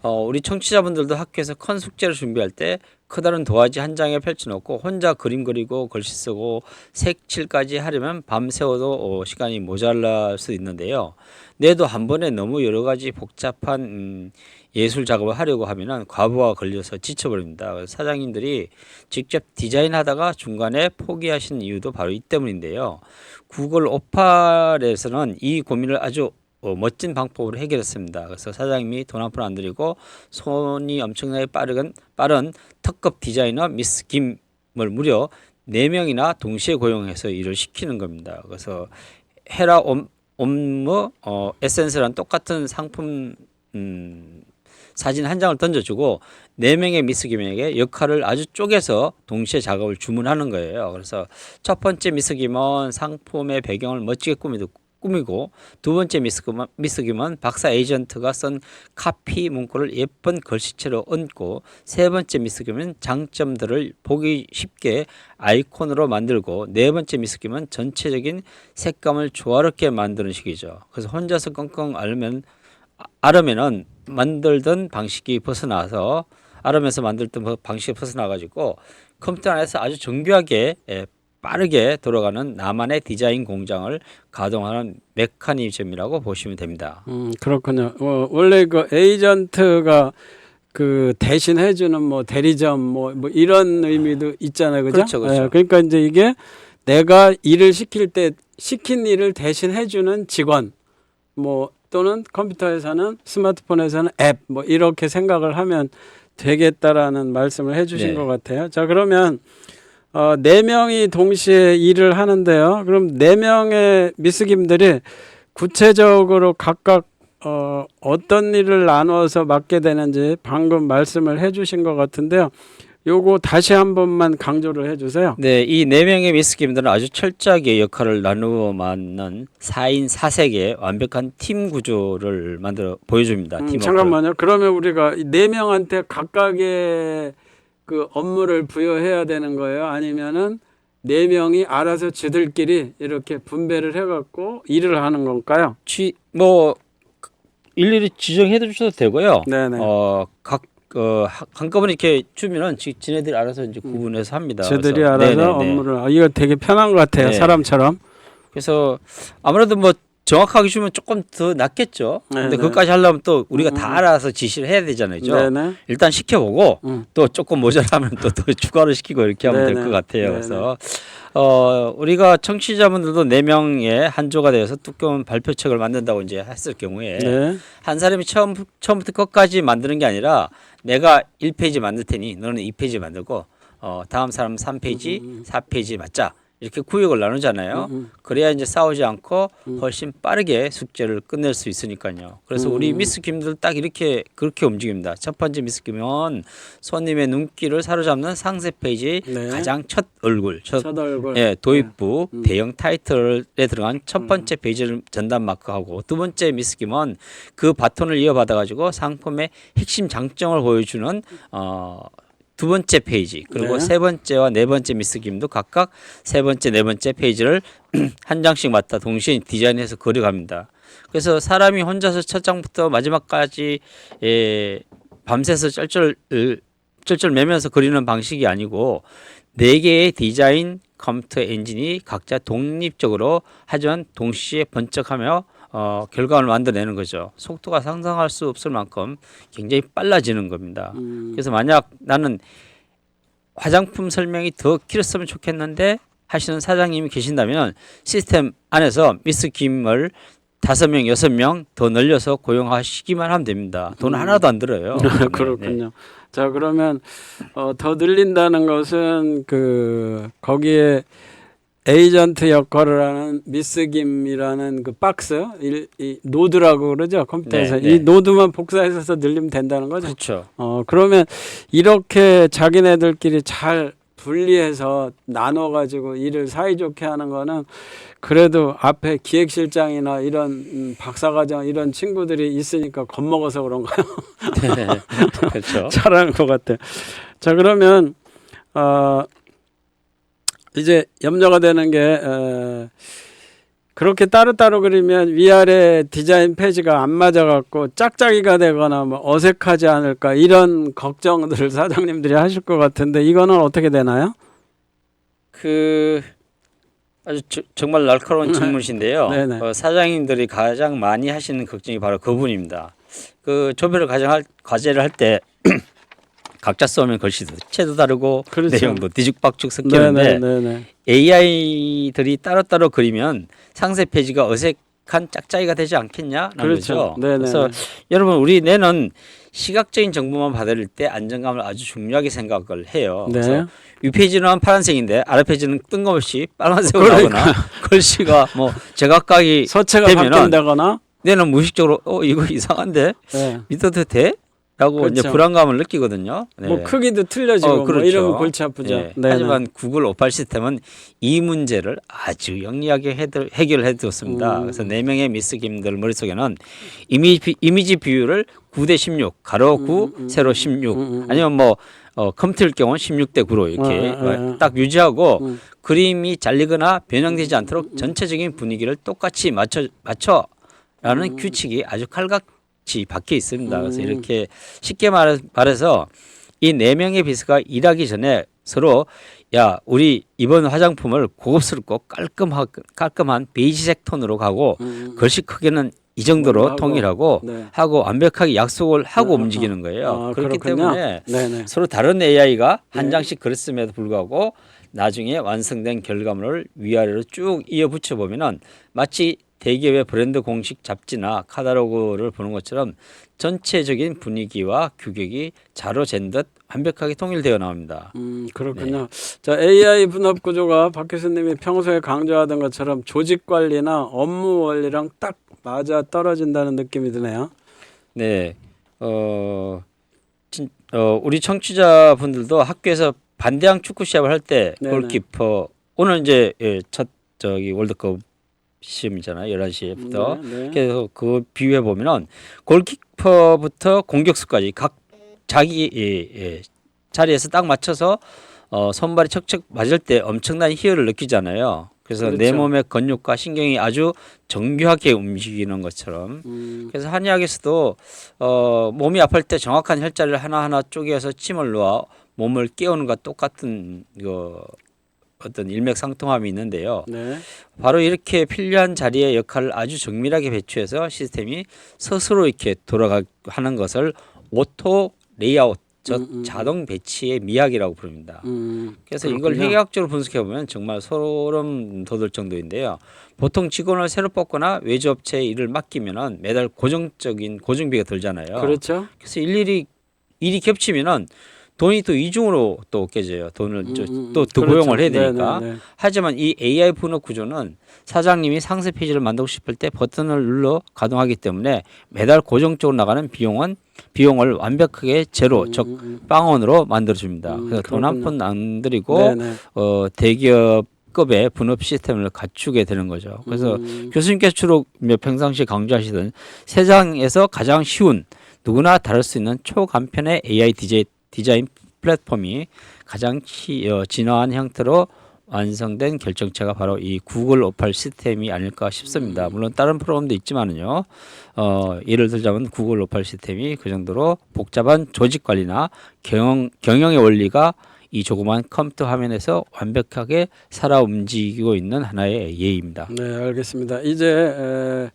우리 청취자분들도 학교에서 큰 숙제를 준비할 때 커다란 도화지 한 장에 펼쳐놓고 혼자 그림 그리고 글씨 쓰고 색칠까지 하려면 밤새워도 시간이 모자랄 수 있는데요. 내도 한 번에 너무 여러 가지 복잡한 예술 작업을 하려고 하면은 과부하가 걸려서 지쳐버립니다. 그래서 사장님들이 직접 디자인하다가 중간에 포기하신 이유도 바로 이 때문인데요. 구글 오팔에서는 이 고민을 아주 멋진 방법으로 해결했습니다. 그래서 사장님이 돈 한 푼 안 들이고 손이 엄청나게 빠른 특급 디자이너 미스 김을 무려 4명이나 동시에 고용해서 일을 시키는 겁니다. 그래서 헤라 옴무 에센스랑 똑같은 상품 사진 한 장을 던져주고 4명의 미스 김에게 역할을 아주 쪼개서 동시에 작업을 주문하는 거예요. 그래서 첫 번째 미스 김은 상품의 배경을 멋지게 꾸미고 두 번째 미스 김은 박사 에이전트가 쓴 카피 문구를 예쁜 글씨체로 얹고 세 번째 미스 김은 장점들을 보기 쉽게 아이콘으로 만들고 네 번째 미스 김은 전체적인 색감을 조화롭게 만드는 식이죠. 그래서 혼자서 끙끙 앓으면은 만들던 방식이 벗어나서 앓으면서 만들던 방식이 벗어나가지고 컴퓨터 안에서 아주 정교하게 빠르게 돌아가는 나만의 디자인 공장을 가동하는 메커니즘이라고 보시면 됩니다. 그렇군요. 원래 그 에이전트가 그 대신해주는 뭐 대리점 뭐 이런 의미도 있잖아요, 그죠? 그렇죠, 그렇죠. 그러니까 이제 이게 내가 일을 시킬 때 시킨 일을 대신해주는 직원, 뭐 또는 컴퓨터에서는 스마트폰에서는 앱, 뭐 이렇게 생각을 하면 되겠다라는 말씀을 해주신 네. 것 같아요. 자, 그러면 4명이 동시에 일을 하는데요. 그럼 4명의 미스김들이 구체적으로 각각 어떤 일을 나누어서 맡게 되는지 방금 말씀을 해주신 것 같은데요. 요거 다시 한 번만 강조를 해주세요. 네, 이 4명의 미스김들은 아주 철저하게 역할을 나누어 맞는 4인 4색의 완벽한 팀 구조를 만들어 보여줍니다. 팀워크를. 잠깐만요. 그러면 우리가 4명한테 각각의 그 업무를 부여해야 되는 거예요? 아니면은 4명이 알아서 지들끼리 이렇게 분배를 해갖고 일을 하는 건가요? 뭐 일일이 지정해 주셔도 되고요. 네네. 한꺼번에 이렇게 주면은 지네들이 알아서 이제 구분해서 합니다. 저들이 그래서 알아서 네네네. 업무를 이거 되게 편한 것 같아요. 네. 사람처럼. 그래서 아무래도 뭐 정확하게 주면 조금 더 낫겠죠. 근데 네네. 그것까지 하려면 또 우리가 다 알아서 지시를 해야 되잖아요. 네네. 일단 시켜보고 음. 또 조금 모자라면 또 추가로 시키고 이렇게 하면 될 네네. 것 같아요. 네네. 그래서 우리가 청취자분들도 4명의 한 조가 되어서 두꺼운 발표책을 만든다고 이제 했을 경우에 네. 한 사람이 처음부터 끝까지 만드는 게 아니라 내가 1페이지 만들 테니 너는 2페이지 만들고 다음 사람 3페이지, 4페이지 맞자. 이렇게 구역을 나누잖아요. 그래야 이제 싸우지 않고 훨씬 빠르게 숙제를 끝낼 수 있으니까요. 그래서 우리 미스 김들 딱 그렇게 움직입니다. 첫 번째 미스 김은 손님의 눈길을 사로잡는 상세 페이지 네. 가장 첫 얼굴, 첫 얼굴. 도입부 대형 타이틀에 들어간 첫 번째 페이지를 전담 마크하고 두 번째 미스 김은 그 바톤을 이어받아 가지고 상품의 핵심 장점을 보여주는 두 번째 페이지 그리고 네. 세 번째와 네 번째 미스 김도 각각 세 번째 네 번째 페이지를 한 장씩 맡아 동시에 디자인해서 그려갑니다. 그래서 사람이 혼자서 첫 장부터 마지막까지 밤새서 쩔쩔 매면서 그리는 방식이 아니고 4개의 디자인 컴퓨터 엔진이 각자 독립적으로 하지만 동시에 번쩍하며 결과를 만들어내는 거죠. 속도가 상상할 수 없을 만큼 굉장히 빨라지는 겁니다. 그래서 만약 나는 화장품 설명이 더 길었으면 좋겠는데 하시는 사장님이 계신다면 시스템 안에서 미스 김을 5명, 6명 더 늘려서 고용하시기만 하면 됩니다. 돈 하나도 안 들어요. 그렇군요. 네. 자, 그러면 더 늘린다는 것은 거기에 에이전트 역할을 하는 미스 김이라는 그 박스, 이 노드라고 그러죠, 컴퓨터에서. 네, 네. 이 노드만 복사해서 늘리면 된다는 거죠. 그렇죠. 그러면 이렇게 자기네들끼리 잘 분리해서 나눠가지고 일을 사이좋게 하는 거는 그래도 앞에 기획실장이나 이런 박사과정 이런 친구들이 있으니까 겁먹어서 그런가요? 네. 그렇죠. 잘하는 것 같아요. 자, 그러면 이제 염려가 되는 게 그렇게 따로따로 그리면 위아래 디자인 페이지가 안 맞아갖고 짝짝이가 되거나 뭐 어색하지 않을까 이런 걱정들을 사장님들이 하실 것 같은데 이거는 어떻게 되나요? 아주 정말 날카로운 질문이신데요. 네네. 사장님들이 가장 많이 하시는 걱정이 바로 그 부분입니다. 그 조별을 과제를 할 때 각자 써오면 글씨도 채도 다르고 그렇죠. 내용도 뒤죽박죽 섞이는데 네네네. AI들이 따로따로 그리면 상세 페이지가 어색한 짝짝이가 되지 않겠냐라는 그렇죠. 거죠. 네네. 그래서 여러분 우리 뇌는 시각적인 정보만 받을 때 안정감을 아주 중요하게 생각을 해요. 네. 그래서 위 페이지는 파란색인데 아래 페이지는 뜬금없이 빨간색으로 나오거나 글씨가 뭐 제각각이 서체가 되면은 바뀐다거나 뇌는 무의식적으로 이거 이상한데 네. 믿어도 돼? 라고 그렇죠. 이제 불안감을 느끼거든요. 네. 뭐 크기도 틀려지고 그렇죠. 뭐 이러면 골치 아프죠. 예. 네네. 하지만 구글 오팔 시스템은 이 문제를 아주 영리하게 해결해 뒀습니다. 그래서 4명의 미스 김들 머릿속에는 이미지 비율을 9대 16, 가로 9, 세로 16, 아니면 뭐 컴퓨터일 경우는 16대 9로 이렇게 딱 유지하고 그림이 잘리거나 변형되지 않도록 전체적인 분위기를 똑같이 맞춰라는 규칙이 아주 칼같이 박혀 있습니다. 그래서 이렇게 쉽게 말해서 이 4명의 비서가 일하기 전에 서로 야 우리 이번 화장품을 고급스럽고 깔끔한 베이지색 톤으로 가고 글씨 크기는 이 정도로 하고, 통일하고 네. 하고 완벽하게 약속을 하고 움직이는 거예요. 그렇기 그렇군요. 때문에 네네. 서로 다른 AI가 한 장씩 그렸음에도 불구하고 나중에 완성된 결과물을 위아래로 쭉 이어붙여 보면은 마치 대기업의 브랜드 공식 잡지나 카탈로그를 보는 것처럼 전체적인 분위기와 규격이 자로 잰 듯 완벽하게 통일되어 나옵니다. 그렇군요. 자, AI 분업 구조가 박 교수님이 평소에 강조하던 것처럼 조직 관리나 업무 원리랑 딱 맞아 떨어진다는 느낌이 드네요. 네, 우리 청취자분들도 학교에서 반대항 축구 시합을 할 때 네네. 골키퍼 오늘 이제 첫 월드컵 시험이잖아요. 11시부터. 네, 네. 그래서 그 비유해 보면은 골키퍼부터 공격수까지 각 자기 자리에서 딱 맞춰서 손발이 척척 맞을 때 엄청난 희열을 느끼잖아요. 그래서 그렇죠. 내 몸의 근육과 신경이 아주 정교하게 움직이는 것처럼. 그래서 한의학에서도 몸이 아플 때 정확한 혈자리를 하나하나 쪼개서 침을 놓아 몸을 깨우는 것과 똑같은 어떤 일맥상통함이 있는데요. 네. 바로 이렇게 필요한 자리의 역할을 아주 정밀하게 배치해서 시스템이 스스로 이렇게 하는 것을 오토 레이아웃, 자동 배치의 미학이라고 부릅니다. 그래서 이걸 그렇군요. 회계학적으로 분석해 보면 정말 소름 돋을 정도인데요. 보통 직원을 새로 뽑거나 외주업체에 일을 맡기면은 매달 고정비가 들잖아요. 그렇죠. 그래서 일이 겹치면은 돈이 또 이중으로 또 깨져요. 돈을 또 그렇죠. 고용을 해야 되니까. 네네네. 하지만 이 AI 분업 구조는 사장님이 상세 페이지를 만들고 싶을 때 버튼을 눌러 가동하기 때문에 매달 고정적으로 나가는 비용을 완벽하게 제로, 즉 빵원으로 만들어줍니다. 그래서 돈 한 푼 안 들이고 네네. 대기업급의 분업 시스템을 갖추게 되는 거죠. 그래서 교수님께서 주로 평상시에 강조하시던 세상에서 가장 쉬운 누구나 다룰 수 있는 초간편의 AI 디자인 플랫폼이 가장 진화한 형태로 완성된 결정체가 바로 이 구글 오팔 시스템이 아닐까 싶습니다. 물론 다른 프로그램도 있지만은요. 예를 들자면 구글 오팔 시스템이 그 정도로 복잡한 조직 관리나 경영의 원리가 이 조그만 컴퓨터 화면에서 완벽하게 살아 움직이고 있는 하나의 예입니다. 네, 알겠습니다. 이제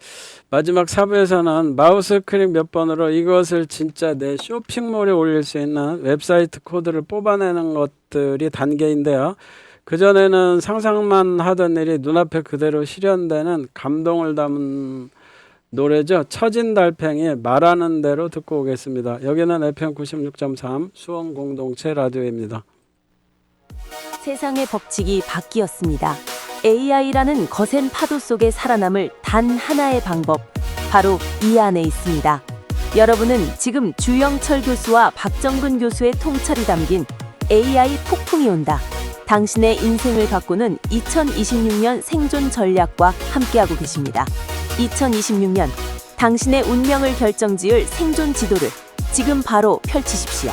마지막 4부에서는 마우스 클릭 몇 번으로 이것을 진짜 내 쇼핑몰에 올릴 수 있는 웹사이트 코드를 뽑아내는 것들이 단계인데요. 그전에는 상상만 하던 일이 눈앞에 그대로 실현되는 감동을 담은 노래죠. 처진 달팽이 말하는 대로 듣고 오겠습니다. 여기는 FM 96.3 수원 공동체 라디오입니다. 세상의 법칙이 바뀌었습니다. AI라는 거센 파도 속에 살아남을 단 하나의 방법, 바로 이 안에 있습니다. 여러분은 지금 주영철 교수와 박정근 교수의 통찰이 담긴 AI 폭풍이 온다. 당신의 인생을 바꾸는 2026년 생존 전략과 함께하고 계십니다. 2026년 당신의 운명을 결정지을 생존 지도를 지금 바로 펼치십시오.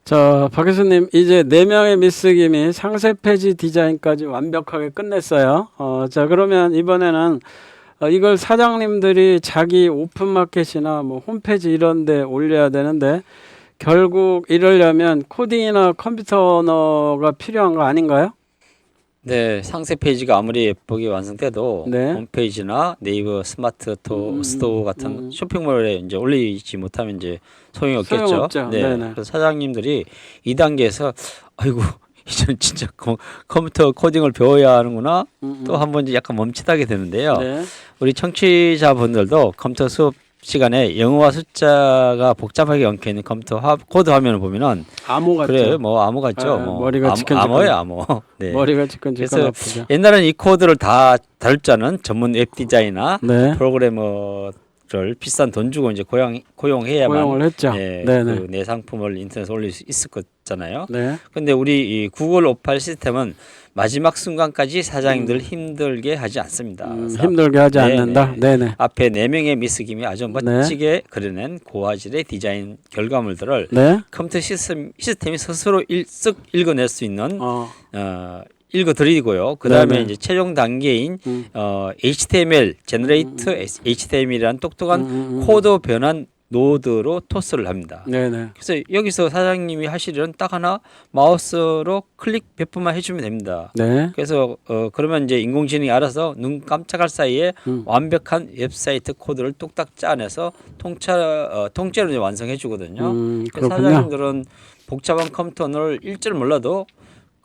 자, 박 교수님, 이제 4명의 미스김이 상세 페이지 디자인까지 완벽하게 끝냈어요. 자, 그러면 이번에는 이걸 사장님들이 자기 오픈마켓이나 뭐 홈페이지 이런 데 올려야 되는데 결국 이러려면 코딩이나 컴퓨터 언어가 필요한 거 아닌가요? 네, 상세 페이지가 아무리 예쁘게 완성돼도 네. 홈페이지나 네이버 스마트 스토어 같은 쇼핑몰에 이제 올리지 못하면 이제 소용이 없겠죠. 소용없죠. 네. 네네. 그래서 사장님들이 이 단계에서 아이고 이제는 진짜 컴퓨터 코딩을 배워야 하는구나. 또 한 번 이제 약간 멈칫하게 되는데요. 네. 우리 청취자분들도 컴퓨터 수업 시간에 영어와 숫자가 복잡하게 엉켜 있는 컴퓨터 코드 화면을 보면은 암호 같죠. 그래 뭐 암호 같죠. 아, 뭐 머리가 지끈지끈. 암호예요, 암호. 네. 머리가 지끈지끈 그래서 아프죠. 옛날에는 이 코드를 다 다룰 줄 아는 전문 웹 디자이너, 네. 프로그래머를 비싼 돈 주고 이제 고용해야만 고용을 했죠. 예, 네네. 그 내 상품을 인터넷에 올릴 수 있을 거잖아요. 네. 근데 우리 이 구글 오팔 시스템은 마지막 순간까지 사장님들 힘들게 하지 않습니다. 그래서 힘들게 하지 네네. 않는다. 네네. 앞에 4명의 미스김이 아주 네. 멋지게 그려낸 고화질의 디자인 결과물들을 네. 컴퓨터 시스템이 스스로 쓱 읽어낼 수 있는 어. 읽어드리고요. 그 다음에 네네. 이제 최종 단계인 HTML, Generate HTML이라는 똑똑한 코드 변환 노드로 토스를 합니다. 네네. 그래서 여기서 사장님이 하실 일은 딱 하나 마우스로 클릭 몇 번만 해주면 됩니다. 네. 그래서 그러면 이제 인공지능이 알아서 눈 깜짝할 사이에 완벽한 웹사이트 코드를 뚝딱 짜내서 통째로 이제 완성해 주거든요. 그래서 그렇군요. 사장님들은 복잡한 컴퓨터를 일절 몰라도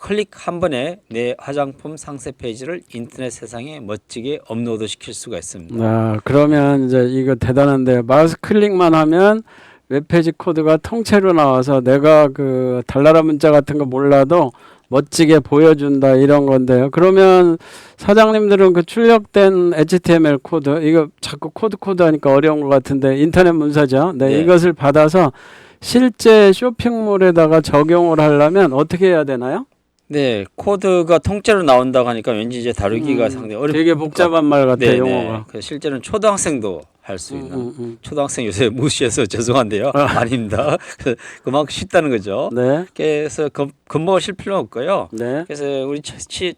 클릭 한 번에 내 화장품 상세 페이지를 인터넷 세상에 멋지게 업로드 시킬 수가 있습니다. 아, 그러면 이제 이거 대단한데 마우스 클릭만 하면 웹페이지 코드가 통째로 나와서 내가 그 달나라 문자 같은 거 몰라도 멋지게 보여준다 이런 건데요. 그러면 사장님들은 그 출력된 HTML 코드 이거 자꾸 코드 하니까 어려운 것 같은데 인터넷 문서죠. 네, 네. 이것을 받아서 실제 쇼핑몰에다가 적용을 하려면 어떻게 해야 되나요? 네, 코드가 통째로 나온다고 하니까 왠지 이제 다루기가 상당히 어렵. 되게 복잡한 말 같아요, 용어가. 그 실제는 초등학생도 할 수 있는 초등학생 요새 무시해서 죄송한데요. 아닙니다. 그만큼 쉽다는 거죠. 네. 그래서 겁먹으실 필요는 없고요. 네. 그래서 우리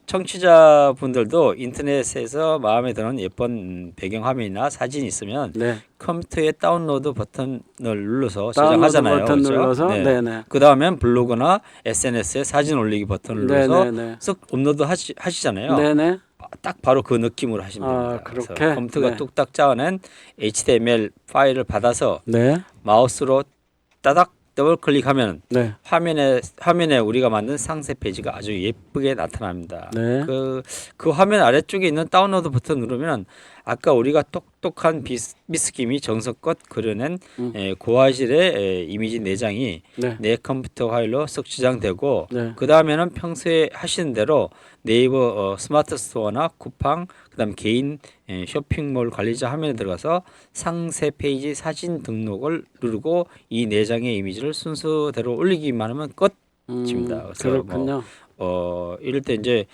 청취자분들도 인터넷에서 마음에 드는 예쁜 배경화면이나 사진이 있으면 네. 컴퓨터에 다운로드 버튼을 눌러서 다운로드 저장하잖아요. 버튼 그렇죠? 눌러서 네. 네네. 그 다음엔 블로그나 SNS에 사진 올리기 버튼을 눌러서 네네네. 쓱 업로드 하시잖아요. 네네. 딱 바로 그 느낌으로 하시면 아, 됩니다. 그래서 그렇게? 컴퓨터가 네. 뚝딱 짜낸 HTML 파일을 받아서 네. 마우스로 따닥 더블 클릭하면 네. 화면에 우리가 만든 상세 페이지가 아주 예쁘게 나타납니다. 네. 그 화면 아래쪽에 있는 다운로드 버튼 누르면 아까 우리가 똑똑한 미스김이 정성껏 그려낸 고화질의 이미지 4장이 네. 내 컴퓨터 파일로 쓱 저장되고 네. 그 다음에는 평소에 하시는 대로 네이버 스마트 스토어나 쿠팡 그다음 개인 쇼핑몰 관리자 화면에 들어가서 상세 페이지 사진 등록을 누르고 이 4장의 이미지를 순서대로 올리기만 하면 끝입니다. 그래서 그렇군요. 이럴 때 이제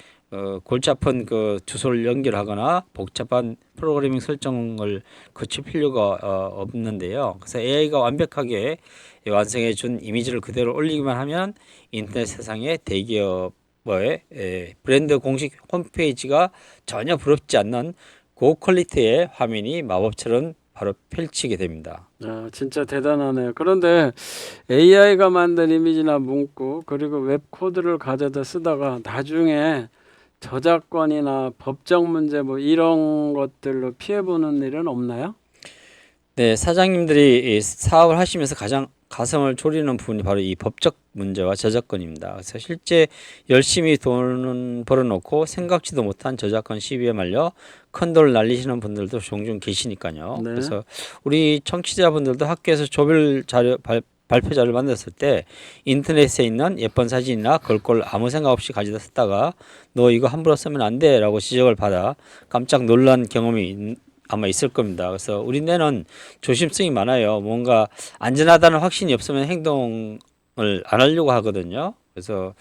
골치 아픈 그 주소를 연결하거나 복잡한 프로그래밍 설정을 거칠 필요가 없는데요. 그래서 AI가 완벽하게 완성해 준 이미지를 그대로 올리기만 하면 인터넷 세상에 대기업의 브랜드 공식 홈페이지가 전혀 부럽지 않는 고퀄리티의 화면이 마법처럼 바로 펼치게 됩니다. 진짜 대단하네요. 그런데 AI가 만든 이미지나 문구 그리고 웹 코드를 가져다 쓰다가 나중에 저작권이나 법적 문제 뭐 이런 것들로 피해 보는 일은 없나요? 네, 사장님들이 이 사업을 하시면서 가장 가슴을 졸이는 부분이 바로 이 법적 문제와 저작권입니다. 그래서 실제 열심히 돈을 벌어놓고 생각지도 못한 저작권 시비에 말려 큰 돈을 날리시는 분들도 종종 계시니까요. 네. 그래서 우리 청취자분들도 학교에서 조별 자료 발표 자료를 만들었을 때 인터넷에 있는 예쁜 사진이나 그걸 걸 아무 생각 없이 가져다 썼다가 너 이거 함부로 쓰면 안 돼라고 지적을 받아 깜짝 놀란 경험이 아마 있을 겁니다. 그래서 우리 뇌는 조심성이 많아요. 뭔가 안전하다는 확신이 없으면 행동을 안 하려고 하거든요. 그래서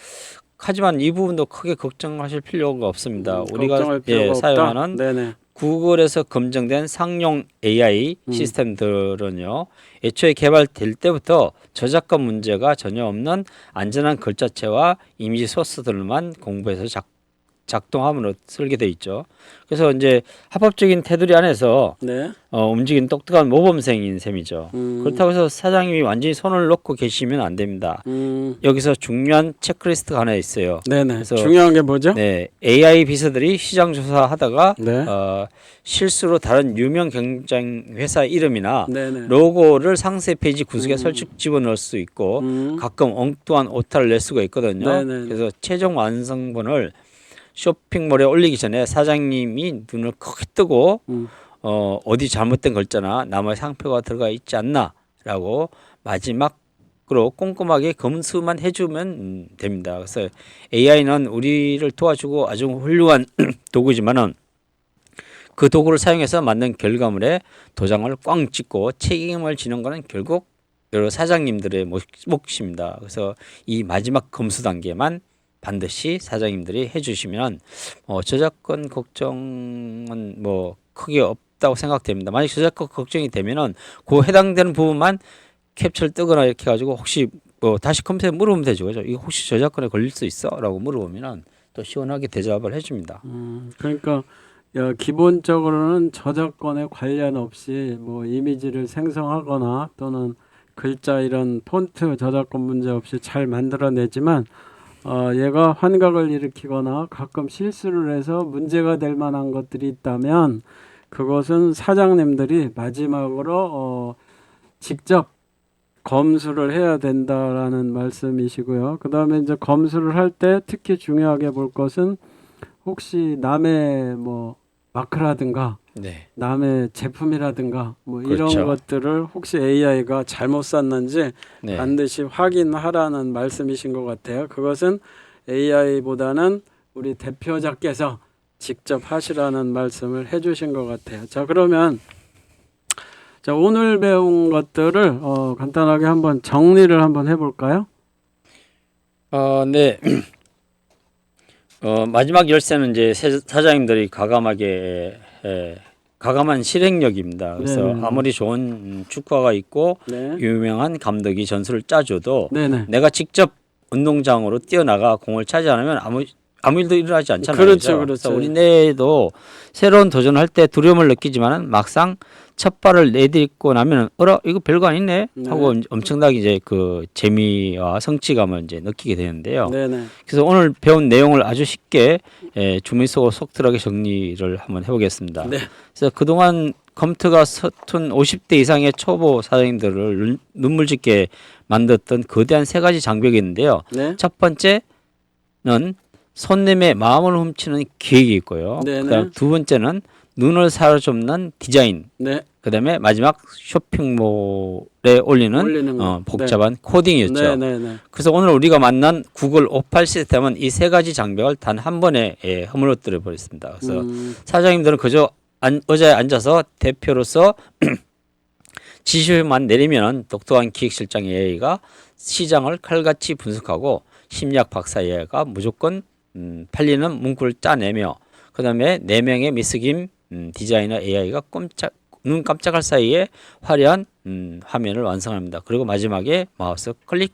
하지만 이 부분도 크게 걱정하실 필요가 없습니다. 우리가 걱정할 필요가 없다? 사용하는 네네. 구글에서 검증된 상용 AI 시스템들은요, 애초에 개발될 때부터 저작권 문제가 전혀 없는 안전한 글자체와 이미지 소스들만 공부해서 작동함으로 설계돼 있죠. 그래서 이제 합법적인 테두리 안에서 네. 움직이는 똑똑한 모범생인 셈이죠. 그렇다고 해서 사장님이 완전히 손을 놓고 계시면 안 됩니다. 여기서 중요한 체크리스트가 하나 있어요. 네네. 그래서 중요한 게 뭐죠? 네, AI 비서들이 시장 조사하다가 네. 실수로 다른 유명 경쟁 회사 이름이나 네네. 로고를 상세 페이지 구석에 설득 집어넣을 수 있고 가끔 엉뚱한 오타를 낼 수가 있거든요. 네네. 그래서 최종 완성본을 쇼핑몰에 올리기 전에 사장님이 눈을 크게 뜨고 어디 잘못된 글자나 나머지 상표가 들어가 있지 않나라고 마지막으로 꼼꼼하게 검수만 해주면 됩니다. 그래서 AI는 우리를 도와주고 아주 훌륭한 도구지만은 그 도구를 사용해서 만든 결과물에 도장을 꽝 찍고 책임을 지는 것은 결국 여러 사장님들의 몫입니다. 그래서 이 마지막 검수 단계만 반드시 사장님들이 해주시면 저작권 걱정은 뭐 크게 없다고 생각됩니다. 만약 저작권 걱정이 되면은 그 해당되는 부분만 캡처를 뜨거나 이렇게 해가지고 혹시 뭐 다시 컴퓨터에 물어보면 되죠, 그죠? 이거 혹시 저작권에 걸릴 수 있어?라고 물어보면은 또 시원하게 대답을 해줍니다. 그러니까 기본적으로는 저작권에 관련 없이 뭐 이미지를 생성하거나 또는 글자 이런 폰트 저작권 문제 없이 잘 만들어내지만 얘가 환각을 일으키거나 가끔 실수를 해서 문제가 될 만한 것들이 있다면 그것은 사장님들이 마지막으로 직접 검수를 해야 된다라는 말씀이시고요. 그 다음에 이제 검수를 할 때 특히 중요하게 볼 것은 혹시 남의 뭐 마크라든가 네. 남의 제품이라든가 뭐 그렇죠. 이런 것들을 혹시 AI가 잘못 샀는지 네. 반드시 확인하라는 말씀이신 것 같아요. 그것은 AI보다는 우리 대표자께서 직접 하시라는 말씀을 해주신 것 같아요. 자, 그러면 자, 오늘 배운 것들을 간단하게 한번 정리를 한번 해볼까요? 네. 마지막 열쇠는 이제 사장님들이 가감한 실행력입니다. 그래서 네네. 아무리 좋은 축구화가 있고 네. 유명한 감독이 전술을 짜줘도 네네. 내가 직접 운동장으로 뛰어나가 공을 차지 않으면 아무 일도 일어나지 않잖아요. 그렇죠, 그죠? 그렇죠. 그래서 우리 뇌에도 새로운 도전을 할 때 두려움을 느끼지만은 막상 첫 발을 내딛고 나면은 이거 별거 아니네 하고 엄청나게 이제 그 재미와 성취감을 이제 느끼게 되는데요. 네네. 그래서 오늘 배운 내용을 아주 쉽게 주민속 속들하게 정리를 한번 해보겠습니다. 네. 그래서 그동안 컴퓨터가 서툰 50대 이상의 초보 사장님들을 눈물짓게 만들었던 거대한 세 가지 장벽이 있는데요. 네. 첫 번째는 손님의 마음을 훔치는 기획이 있고요. 네네. 그다음 두 번째는 눈을 사로잡는 디자인. 네. 그다음에 마지막 쇼핑몰에 올리는 복잡한 코딩이었죠. 네네네. 그래서 오늘 우리가 만난 구글 오팔 시스템은 이 세 가지 장벽을 단 한 번에 허물어뜨려 버렸습니다. 그래서 사장님들은 그저 의자에 앉아서 대표로서 지시만 내리면 똑똑한 기획실장 AI가 시장을 칼같이 분석하고 심리학 박사 AI가 무조건 팔리는 문구를 짜내며 그다음에 4명의 미스김 디자이너 AI가 눈 깜짝할 사이에 화려한 화면을 완성합니다. 그리고 마지막에 마우스 클릭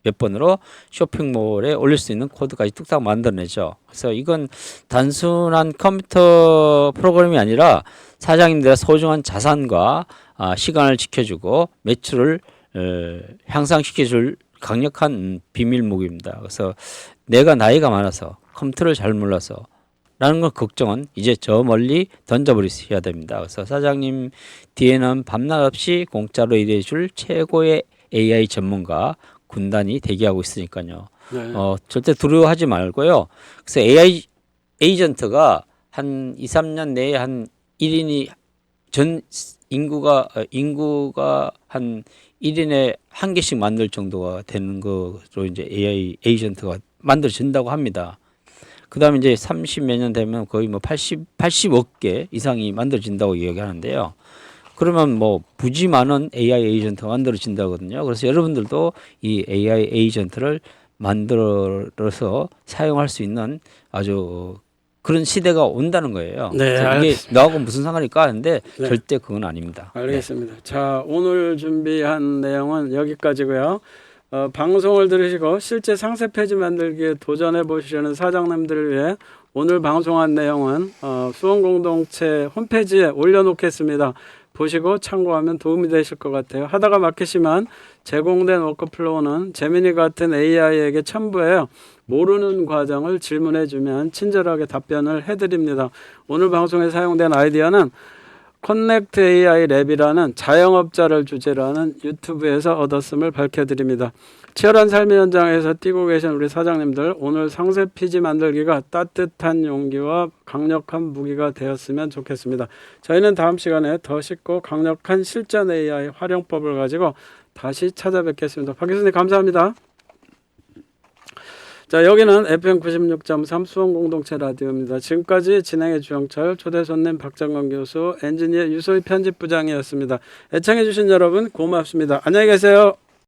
몇 번으로 쇼핑몰에 올릴 수 있는 코드까지 뚝딱 만들어내죠. 그래서 이건 단순한 컴퓨터 프로그램이 아니라 사장님들의 소중한 자산과 시간을 지켜주고 매출을 향상시켜줄 강력한 비밀 무기입니다. 그래서 내가 나이가 많아서 컴퓨터를 잘 몰라서 라는 걸 걱정은 이제 저 멀리 던져버리셔야 됩니다. 그래서 사장님 뒤에는 밤낮 없이 공짜로 일해줄 최고의 AI 전문가 군단이 대기하고 있으니까요. 네. 절대 두려워하지 말고요. 그래서 AI 에이전트가 한 2, 3년 내에 한 1인이 전 인구가 한 1인에 한 개씩 만들 정도가 되는 거로 이제 AI 에이전트가 만들어진다고 합니다. 그다음에 이제 30몇 년 되면 거의 뭐 80억 개 이상이 만들어진다고 이야기하는데요. 그러면 뭐 부지 많은 AI 에이전트가 만들어진다거든요. 그래서 여러분들도 이 AI 에이전트를 만들어서 사용할 수 있는 아주 그런 시대가 온다는 거예요. 네, 그래서 이게 너하고 무슨 상관일까 하는데 네. 절대 그건 아닙니다. 알겠습니다. 자, 오늘 준비한 내용은 여기까지고요. 방송을 들으시고 실제 상세 페이지 만들기에 도전해 보시려는 사장님들을 위해 오늘 방송한 내용은 수원공동체 홈페이지에 올려놓겠습니다. 보시고 참고하면 도움이 되실 것 같아요. 하다가 막히시면 제공된 워크플로우는 재민이 같은 AI에게 첨부해요. 모르는 과정을 질문해 주면 친절하게 답변을 해드립니다. 오늘 방송에 사용된 아이디어는 커넥트 AI 랩이라는 자영업자를 주제로 하는 유튜브에서 얻었음을 밝혀드립니다. 치열한 삶의 현장에서 뛰고 계신 우리 사장님들, 오늘 상세 피지 만들기가 따뜻한 용기와 강력한 무기가 되었으면 좋겠습니다. 저희는 다음 시간에 더 쉽고 강력한 실전 AI 활용법을 가지고 다시 찾아뵙겠습니다. 박 교수님 감사합니다. 자, 여기는 FM 96.3 수원공동체 라디오입니다. 지금까지 진행의 주영철, 초대 손님 박정건 교수, 엔지니어 유소희 편집부장이었습니다. 애청해 주신 여러분 고맙습니다. 안녕히 계세요.